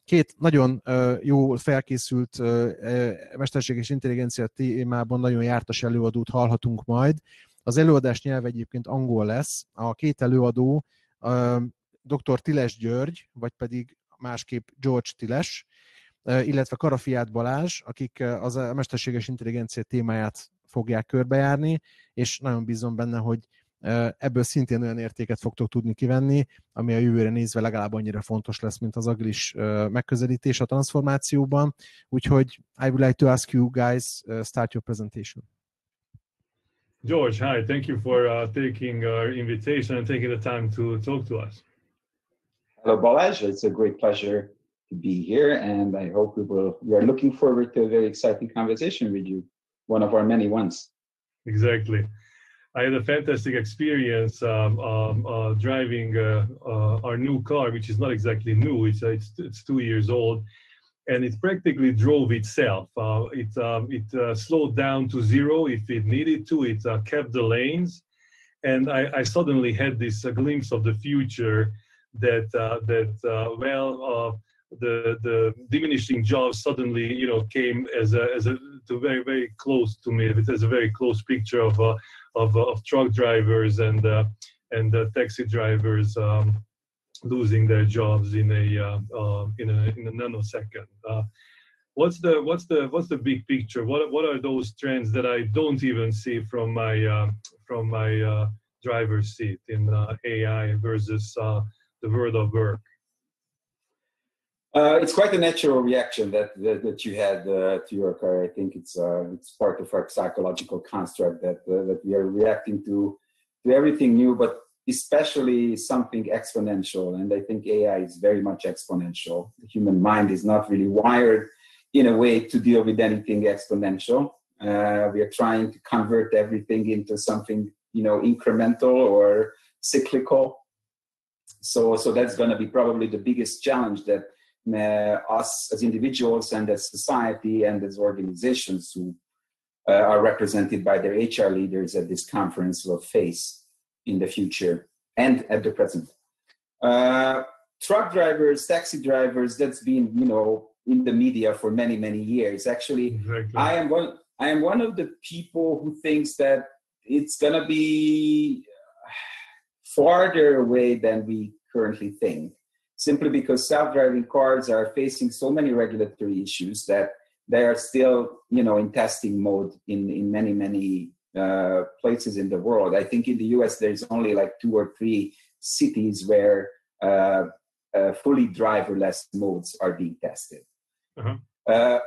Két nagyon jól felkészült mesterséges intelligencia témában nagyon jártas előadót hallhatunk majd. Az előadás nyelv egyébként angol lesz. A két előadó Dr. Tilesch, vagy pedig másképp George Tilesch, illetve Karafiáth Balázs, akik az a mesterséges intelligencia témáját fogják körbejárni, és nagyon bízom benne, hogy ebből szintén olyan értéket fogtok tudni kivenni, ami a jövőre nézve legalább annyira fontos lesz, mint az agilis megközelítés a transformációban. Úgyhogy I would like to ask you guys, start your presentation. George, hi, thank you for taking our invitation and taking the time to talk to us. Hello, Balázs. It's a great pleasure to be here, and I hope we are looking forward to a very exciting conversation with you, one of our many ones. Exactly. I had a fantastic experience driving our new car, which is not exactly new. It's 2 years old, and it practically drove itself. It slowed down to zero if it needed to. It kept the lanes, and I suddenly had this glimpse of the future that the diminishing jobs suddenly, came as very, very close to me. It has a very close picture of truck drivers and taxi drivers losing their jobs in a nanosecond. What's the big picture? What are those trends that I don't even see from my driver's seat in AI versus the world of work? It's quite a natural reaction that you had to your car. I think it's part of our psychological construct that we are reacting to everything new, but especially something exponential. And I think AI is very much exponential. The human mind is not really wired in a way to deal with anything exponential. We are trying to convert everything into something incremental or cyclical. So that's going to be probably the biggest challenge that us as individuals and as society and as organizations who are represented by their HR leaders at this conference will face in the future and at the present. Truck drivers, taxi drivers, that's been, in the media for many, many years. Actually, exactly. I am one of the people who thinks that it's going to be farther away than we currently think, simply because self-driving cars are facing so many regulatory issues that they are still, in testing mode in many, many places in the world. I think in the US, there's only like 2 or 3 cities where fully driverless modes are being tested. Uh-huh.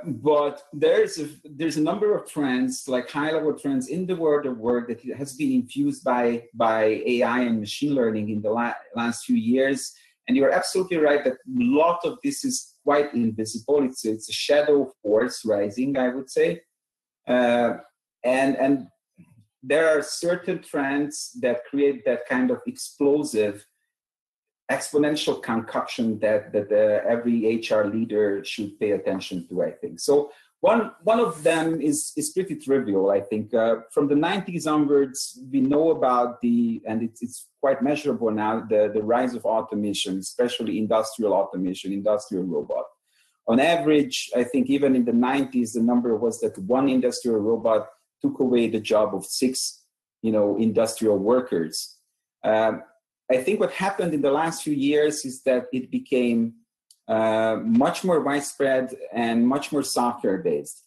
But there's a number of trends, like high-level trends in the world of work that has been infused by AI and machine learning in the last few years. And you're absolutely right that a lot of this is quite invisible. It's a shadow force rising, I would say. And there are certain trends that create that kind of explosive, exponential concoction that every HR leader should pay attention to, I think. So one of them is pretty trivial, I think. From the 90s onwards, we know about and it's quite measurable now, the rise of automation, especially industrial automation, industrial robot. On average, I think even in the 90s, the number was that one industrial robot took away the job of 6, industrial workers. I think what happened in the last few years is that it became much more widespread and much more software-based.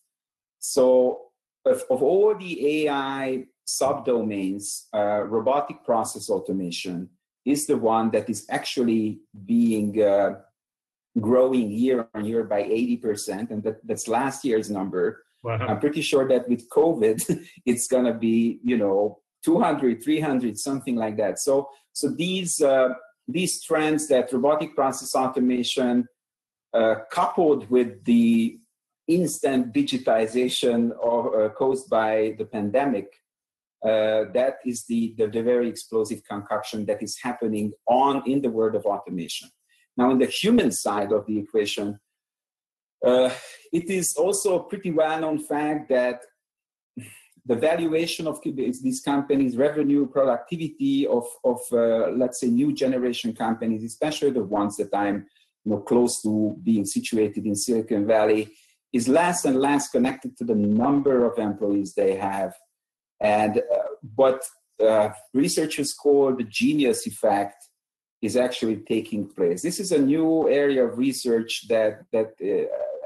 So of all the AI subdomains, robotic process automation is the one that is actually being growing year on year by 80%, and that's last year's number. Wow. I'm pretty sure that with COVID, it's going to be, 200, 300, something like that. So these trends that robotic process automation coupled with the instant digitization caused by the pandemic, that is the very explosive concoction that is happening in the world of automation. Now, in the human side of the equation, it is also a pretty well-known fact that the valuation of these companies, revenue, productivity of let's say, new generation companies, especially the ones that I'm close to being situated in Silicon Valley, is less and less connected to the number of employees they have. And what researchers call the genius effect is actually taking place. This is a new area of research that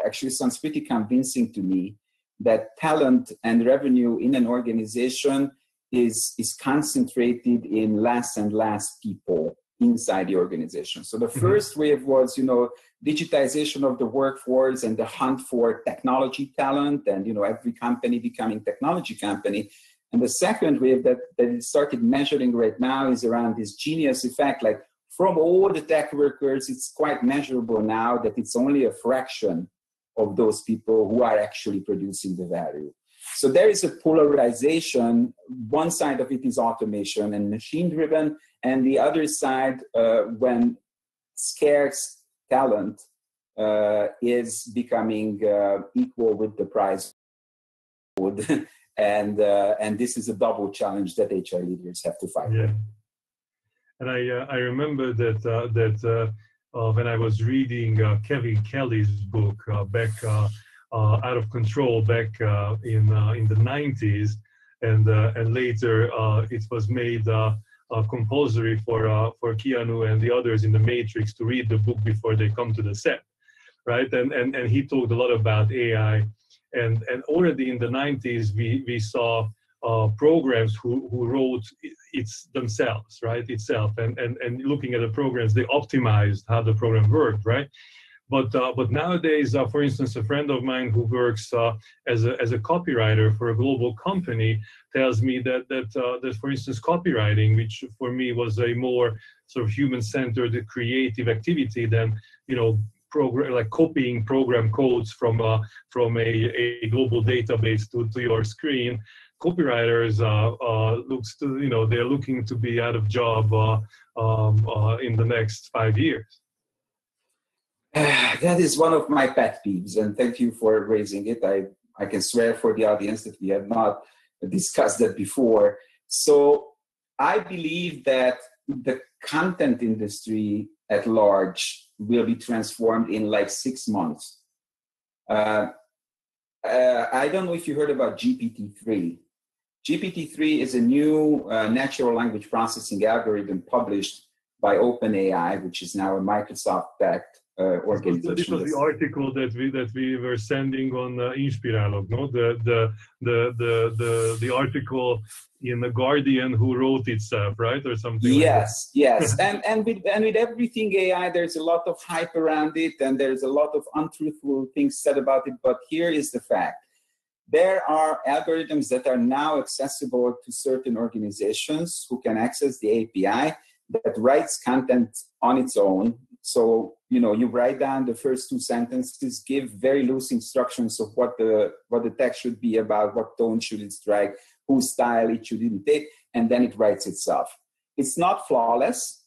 actually sounds pretty convincing to me, that talent and revenue in an organization is concentrated in less and less people inside the organization. So the first wave was, digitization of the workforce and the hunt for technology talent, and every company becoming technology company. And the second wave that it started measuring right now is around this genius effect. Like, from all the tech workers, it's quite measurable now that it's only a fraction of those people who are actually producing the value. So there is a polarization. One side of it is automation and machine-driven, and the other side, when scarce talent is becoming equal with the price. And this is a double challenge that HR leaders have to fight with. And I remember that when I was reading Kevin Kelly's book back Out of Control back in the 90s, and later it was made compulsory for Keanu and the others in the Matrix to read the book before they come to the set, right? And he talked a lot about AI, and already in the 90s we saw programs who wrote themselves, right, itself, and looking at the programs, they optimized how the program worked, right? But nowadays, for instance, a friend of mine who works as a copywriter for a global company tells me that for instance, copywriting, which for me was a more sort of human-centered, creative activity than like copying program codes from a global database to your screen. Copywriters they're looking to be out of job in the next 5 years. That is one of my pet peeves, and thank you for raising it. I can swear for the audience that we have not discussed that before. So I believe that the content industry at large will be transformed in like 6 months. I don't know if you heard about GPT-3. GPT-3 is a new natural language processing algorithm published by OpenAI, which is now a Microsoft-backed organization. This was the article that we were sending on Inspirálok, no? The article in the Guardian who wrote itself, right, or something. Yes, like yes, and with everything AI, there's a lot of hype around it, and there's a lot of untruthful things said about it. But here is the fact: there are algorithms that are now accessible to certain organizations who can access the API that writes content on its own. So, you write down the first 2 sentences, give very loose instructions of what the text should be about, what tone should it strike, whose style it should imitate, and then it writes itself. It's not flawless,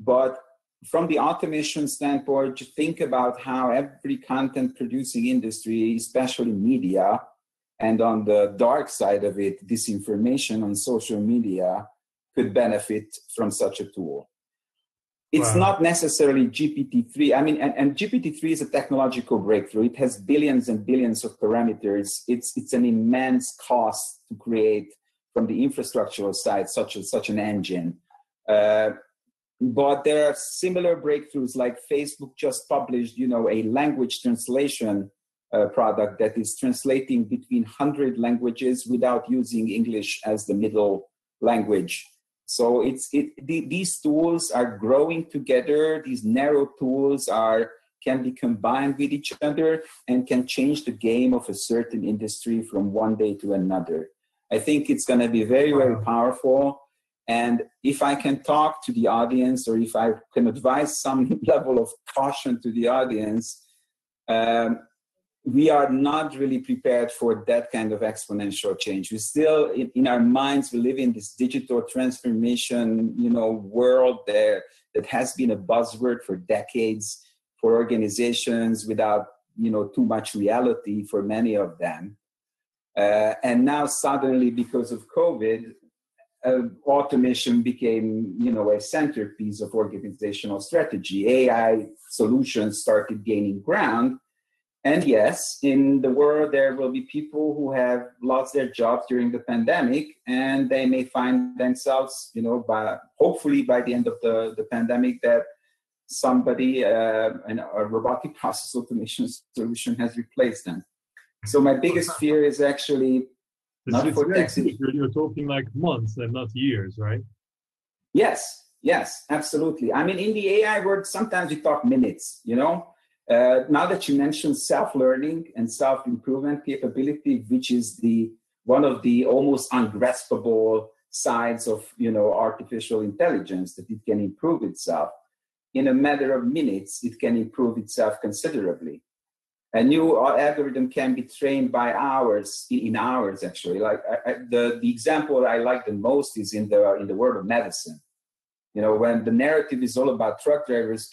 but from the automation standpoint, think about how every content producing industry, especially media, and on the dark side of it, disinformation on social media, could benefit from such a tool. It's not necessarily GPT-3. I mean, and GPT-3 is a technological breakthrough. It has billions and billions of parameters. It's an immense cost to create from the infrastructural side such an engine. But there are similar breakthroughs, like Facebook just published, a language translation product that is translating between 100 languages without using English as the middle language. So these tools are growing together. These narrow tools can be combined with each other and can change the game of a certain industry from one day to another. I think it's going to be very, very powerful. And if I can talk to the audience, or if I can advise some level of caution to the audience, we are not really prepared for that kind of exponential change. We still, in our minds, we live in this digital transformation, world there that has been a buzzword for decades for organizations without, too much reality for many of them. And now suddenly, because of COVID, automation became, a centerpiece of organizational strategy. AI solutions started gaining ground. And yes, in the world, there will be people who have lost their jobs during the pandemic, and they may find themselves, hopefully by the end of the pandemic, that somebody, a robotic process automation solution has replaced them. So my biggest fear is actually not for taxi. You're talking like months and not years, right? Yes, absolutely. I mean, in the AI world, sometimes we talk minutes, Now that you mentioned self-learning and self-improvement capability, which is one of the almost ungraspable sides of, artificial intelligence, that it can improve itself. In a matter of minutes, it can improve itself considerably. A new algorithm can be trained by hours, in hours actually. Like the example I like the most is in the world of medicine. When the narrative is all about truck drivers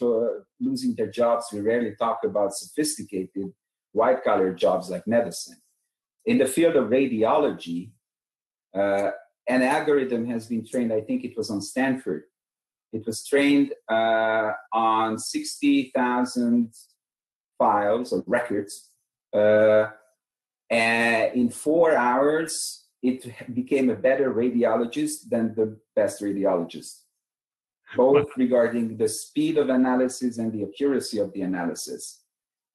losing their jobs, we rarely talk about sophisticated white-collar jobs like medicine. In the field of radiology, an algorithm has been trained, I think it was on Stanford. It was trained on 60,000 files or records. And in 4 hours, it became a better radiologist than the best radiologist, both regarding the speed of analysis and the accuracy of the analysis.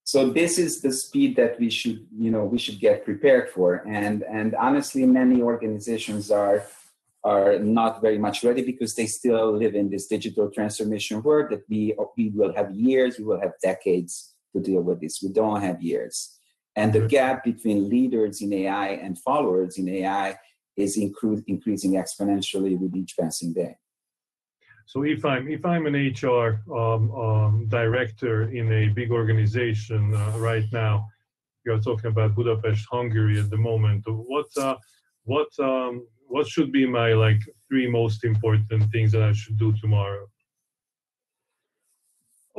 So this is the speed that we should get prepared for. And honestly, many organizations are not very much ready because they still live in this digital transformation world that we will have years, we will have decades to deal with this. We don't have years. And the gap between leaders in AI and followers in AI is increasing exponentially with each passing day. So if I'm an HR director in a big organization right now, you're talking about Budapest, Hungary at the moment. What should be my 3 most important things that I should do tomorrow?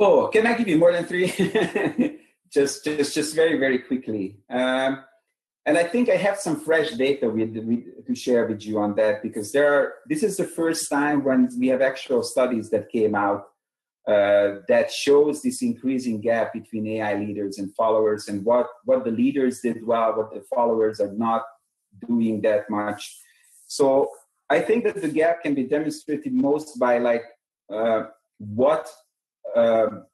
Oh, can I give you more than 3? just very, very quickly. And I think I have some fresh data to share with you on that, because this is the first time when we have actual studies that came out that shows this increasing gap between AI leaders and followers, and what the leaders did well, what the followers are not doing that much. So I think that the gap can be demonstrated most by what are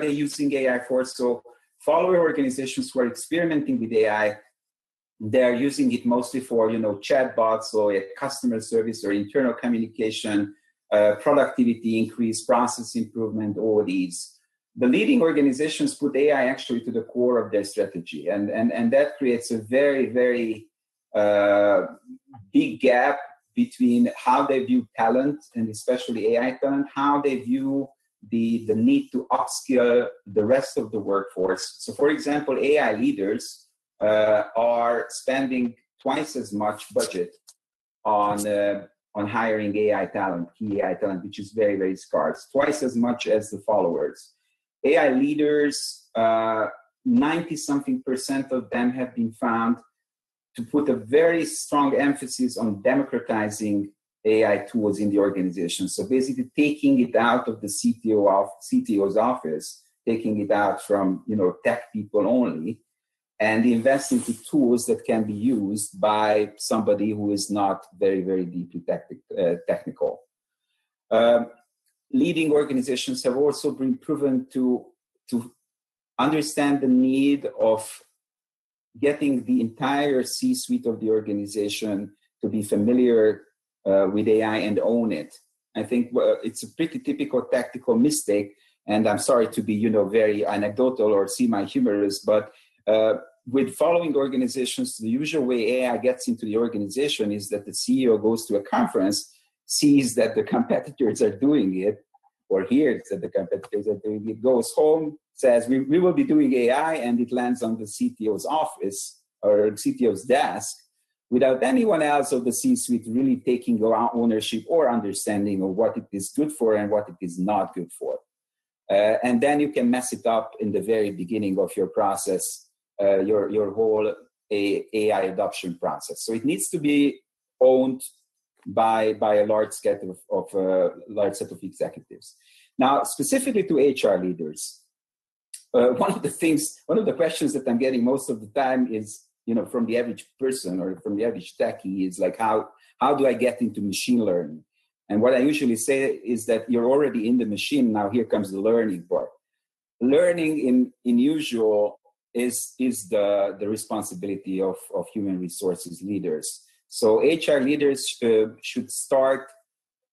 they using AI for? So follower organizations who are experimenting with AI, they're using it mostly for, chatbots or customer service or internal communication, productivity increase, process improvement, all these. The leading organizations put AI actually to the core of their strategy. And that creates a very, very big gap between how they view talent, and especially AI talent, how they view the need to upskill the rest of the workforce. So for example, AI leaders are spending twice as much budget on hiring AI talent, key AI talent, which is very, very scarce, twice as much as the followers. AI leaders, 90-something% of them have been found to put a very strong emphasis on democratizing AI tools in the organization. So basically taking it out of the CTO's office, taking it out from tech people only, and invest into tools that can be used by somebody who is not very, very deeply technical. Leading organizations have also been proven to understand the need of getting the entire C-suite of the organization to be familiar with AI and own it. I think it's a pretty typical tactical mistake, and I'm sorry to be very anecdotal or semi-humorous, but with following organizations, the usual way AI gets into the organization is that the CEO goes to a conference, sees that the competitors are doing it, or hears that the competitors are doing it, goes home, says, we will be doing AI, and it lands on the CTO's office or CTO's desk without anyone else of the C-suite really taking ownership or understanding of what it is good for and what it is not good for. And then you can mess it up in the very beginning of your process, your whole AI adoption process. So it needs to be owned by a large set of executives. Now, specifically to HR leaders, one of the questions that I'm getting most of the time is, from the average person or from the average techie is like, how do I get into machine learning? And what I usually say is that you're already in the machine. Now here comes the learning part. Learning in usual is the responsibility of human resources leaders. So HR leaders should start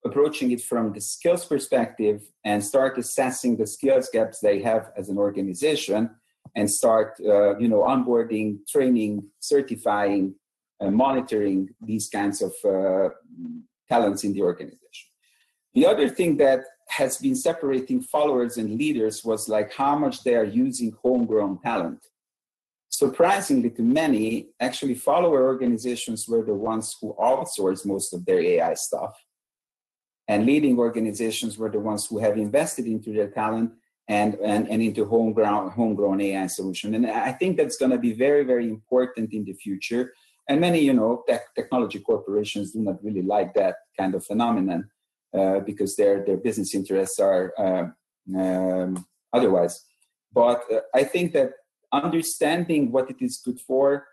approaching it from the skills perspective and start assessing the skills gaps they have as an organization and start, onboarding, training, certifying, monitoring these kinds of talents in the organization. The other thing that has been separating followers and leaders was like how much they are using homegrown talent. Surprisingly to many, actually follower organizations were the ones who outsourced most of their AI stuff. And leading organizations were the ones who have invested into their talent and into homegrown AI solution. And I think that's going to be very, very important in the future. And many, technology corporations do not really like that kind of phenomenon because their business interests are otherwise. But I think that understanding what it is good for,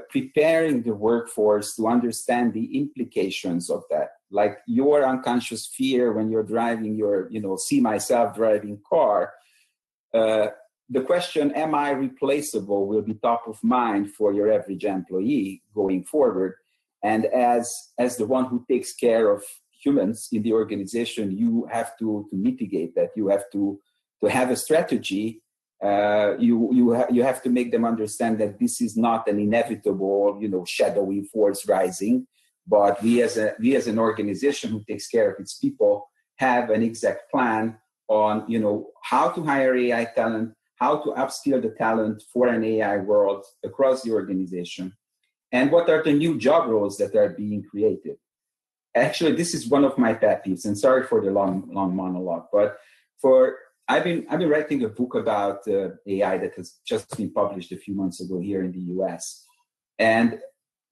preparing the workforce to understand the implications of that, like your unconscious fear when you're driving your, see myself driving car, the question, am I replaceable, will be top of mind for your average employee going forward. And as the one who takes care of humans in the organization, you have to mitigate that. You have to have a strategy. You have to make them understand that this is not an inevitable, shadowy force rising, but we as an organization who takes care of its people have an exact plan on, how to hire AI talent, how to upskill the talent for an AI world across the organization, and what are the new job roles that are being created. Actually, this is one of my pet peeves, and sorry for the long monologue, but I've been writing a book about AI that has just been published a few months ago here in the US. And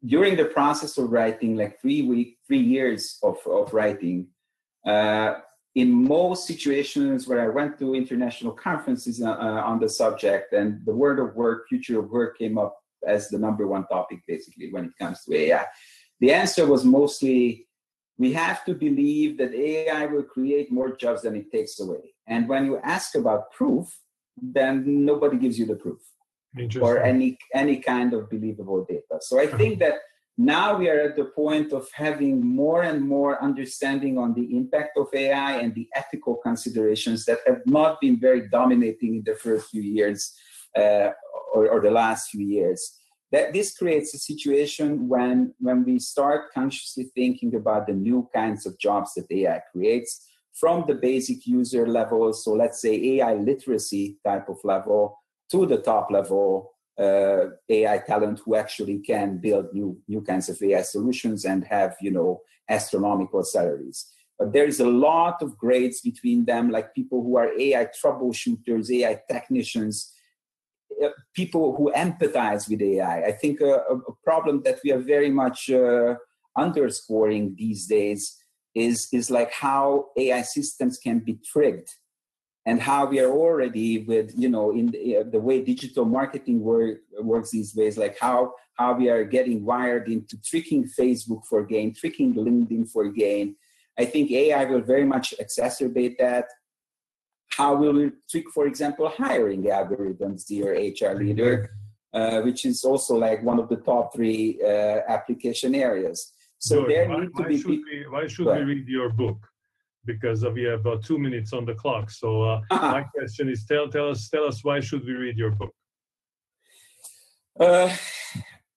during the process of writing, like 3 years of writing, in most situations where I went to international conferences on the subject, and the word of work, future of work came up as the #1 topic, basically, when it comes to AI. The answer was mostly, we have to believe that AI will create more jobs than it takes away. And when you ask about proof, then nobody gives you the proof or any kind of believable data. So I think that now we are at the point of having more and more understanding on the impact of AI and the ethical considerations that have not been very dominating in the first few years or the last few years. That this creates a situation when we start consciously thinking about the new kinds of jobs that AI creates from the basic user level, so let's say AI literacy type of level, to the top level AI talent who actually can build new kinds of AI solutions and have, astronomical salaries. But there is a lot of grades between them, like people who are AI troubleshooters, AI technicians, people who empathize with AI. I think a problem that we are very much underscoring these days is like how AI systems can be tricked, and how we are already with, in the way digital marketing works these days, like how we are getting wired into tricking Facebook for gain, tricking LinkedIn for gain. I think AI will very much exacerbate that. How will we trick, for example, hiring algorithms, dear HR leader, which is also like one of the top 3 application areas. So George, why should we read your book? Because we have 2 minutes on the clock. So my question is, tell us why should we read your book?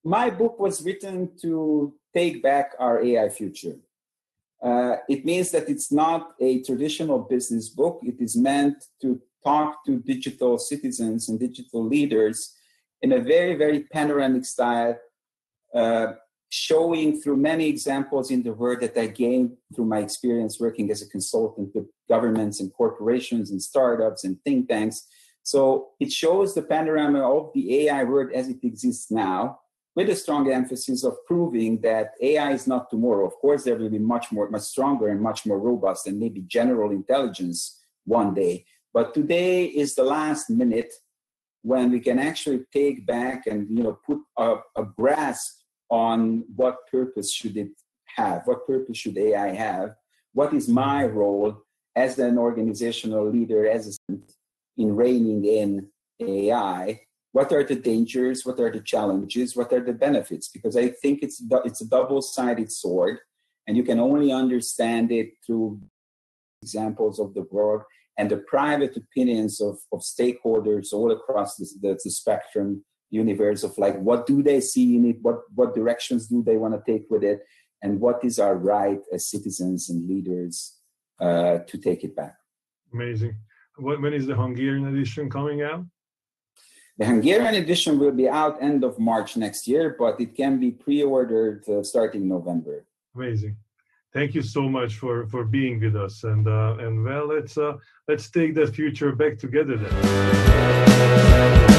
My book was written to take back our AI future. It means that it's not a traditional business book. It is meant to talk to digital citizens and digital leaders in a very, very panoramic style, showing through many examples in the world that I gained through my experience working as a consultant with governments and corporations and startups and think tanks. So it shows the panorama of the AI world as it exists now, with a strong emphasis of proving that AI is not tomorrow. Of course, there will be much stronger and much more robust and maybe general intelligence one day. But today is the last minute when we can actually take back and put a grasp on what purpose should it have, what purpose should AI have, what is my role as an organizational leader, in reining in AI. What are the dangers? What are the challenges? What are the benefits? Because I think it's a double-sided sword, and you can only understand it through examples of the world and the private opinions of stakeholders all across the spectrum universe of like, what do they see in it? What directions do they want to take with it? And what is our right as citizens and leaders to take it back? Amazing. When is the Hungarian edition coming out? The Hungarian edition will be out end of March next year, but it can be pre-ordered starting November. Amazing. Thank you so much for being with us. And well, let's take that future back together then.